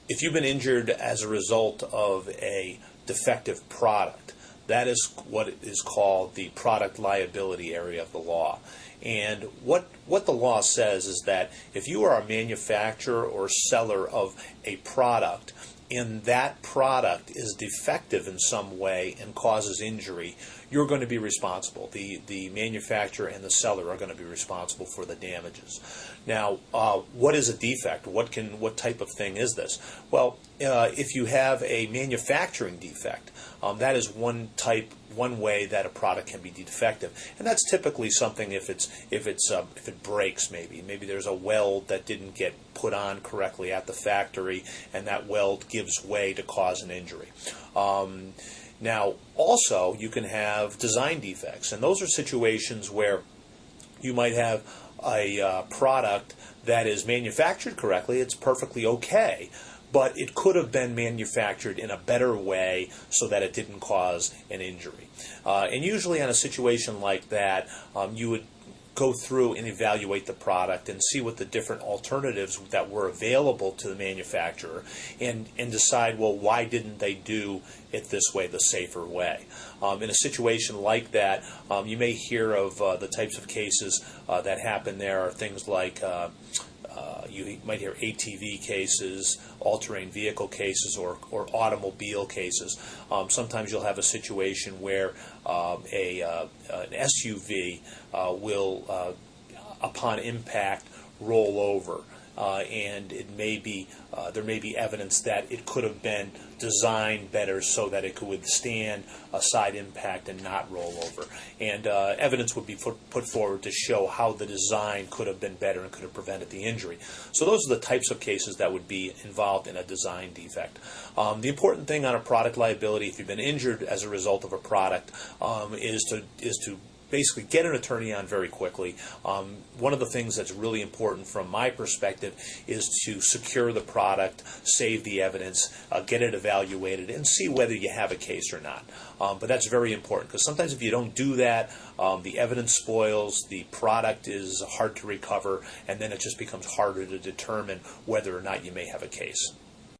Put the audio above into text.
If you've been injured as a result of a defective product, that is what is called the product liability area of the law. And what the law says is that if you are a manufacturer or seller of a product and that product is defective in some way and causes injury, you're going to be responsible. The manufacturer and the seller are going to be responsible for the damages. Now, what is a defect? What type of thing is this? Well, if you have a manufacturing defect, that is one way that a product can be defective, and that's typically something if it breaks, maybe there's a weld that didn't get put on correctly at the factory, and that weld gives way to cause an injury. Now, also, you can have design defects, and those are situations where you might have a product that is manufactured correctly. It's perfectly okay, but it could have been manufactured in a better way so that it didn't cause an injury. And usually on a situation like that, you would go through and evaluate the product and see what the different alternatives that were available to the manufacturer and decide, well, why didn't they do it this way, the safer way? In a situation like that, you may hear of the types of cases that happen there are things like you might hear ATV cases, all-terrain vehicle cases, or automobile cases. Sometimes you'll have a situation where an SUV will, upon impact, roll over. And it may be there may be evidence that it could have been designed better so that it could withstand a side impact and not roll over. And evidence would be put forward to show how the design could have been better and could have prevented the injury. So those are the types of cases that would be involved in a design defect. The important thing on a product liability, if you've been injured as a result of a product, is to basically get an attorney on very quickly. One of the things that's really important from my perspective is to secure the product, save the evidence, get it evaluated, and see whether you have a case or not. But that's very important, because sometimes if you don't do that, the evidence spoils, the product is hard to recover, and then it just becomes harder to determine whether or not you may have a case.